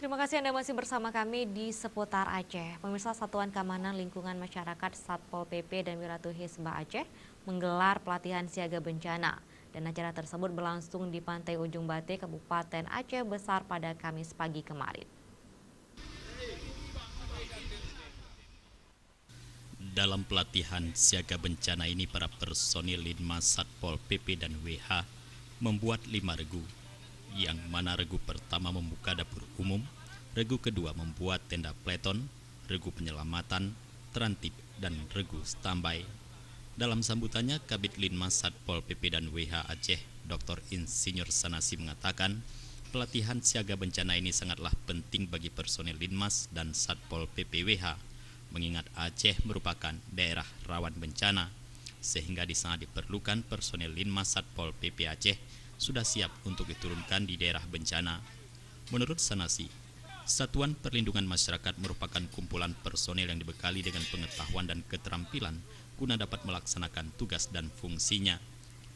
Terima kasih Anda masih bersama kami di seputar Aceh. Pemirsa Satuan Keamanan Lingkungan Masyarakat Satpol PP dan Wiratu Hisba Aceh menggelar pelatihan siaga bencana. Dan acara tersebut berlangsung di Pantai Ujung Bate, Kabupaten Aceh Besar pada Kamis pagi kemarin. Dalam pelatihan siaga bencana ini, para personil Linmas Satpol PP dan WH membuat 5 regu, yang mana regu pertama membuka dapur umum, regu kedua membuat tenda peleton, regu penyelamatan, terantip, dan regu standby. Dalam sambutannya, Kabid Linmas Satpol PP dan WH Aceh, Dr. Insinyur Sanasi mengatakan, pelatihan siaga bencana ini sangatlah penting bagi personil Linmas dan Satpol PP WH, mengingat Aceh merupakan daerah rawan bencana, sehingga di sana diperlukan personil Linmas Satpol PP Aceh sudah siap untuk diturunkan di daerah bencana. Menurut Sanasi, Satuan Perlindungan Masyarakat merupakan kumpulan personil yang dibekali dengan pengetahuan dan keterampilan guna dapat melaksanakan tugas dan fungsinya,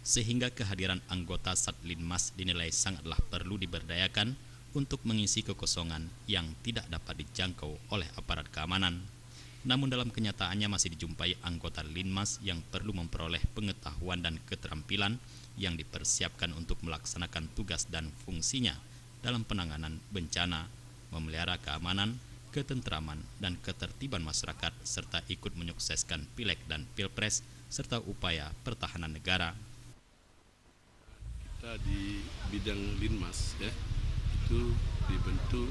sehingga kehadiran anggota Satlinmas dinilai sangatlah perlu diberdayakan untuk mengisi kekosongan yang tidak dapat dijangkau oleh aparat keamanan. Namun dalam kenyataannya masih dijumpai anggota Linmas yang perlu memperoleh pengetahuan dan keterampilan yang dipersiapkan untuk melaksanakan tugas dan fungsinya dalam penanganan bencana, memelihara keamanan, ketentraman, dan ketertiban masyarakat, serta ikut menyukseskan Pileg dan Pilpres, serta upaya pertahanan negara. Kita di bidang Linmas ya, itu dibentuk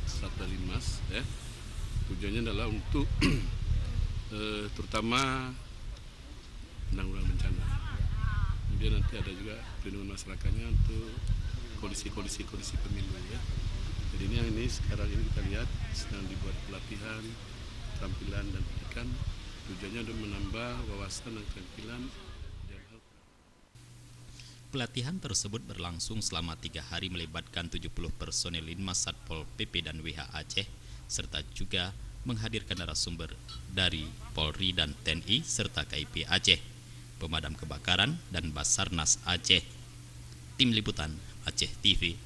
Satuan Linmas ya. Tujuannya adalah untuk terutama penanggulangan bencana. Kemudian nanti ada juga perlindungan masyarakatnya untuk kondisi pemilu ya. Jadi ini sekarang ini kita lihat sedang dibuat pelatihan, keterampilan dan pendidikan. Tujuannya untuk menambah wawasan dan keterampilan. Pelatihan tersebut berlangsung selama 3 hari melibatkan 70 personel Linmas Satpol PP dan WH Aceh, serta juga menghadirkan narasumber dari Polri dan TNI serta KIP Aceh, Pemadam Kebakaran dan Basarnas Aceh. Tim Liputan Aceh TV.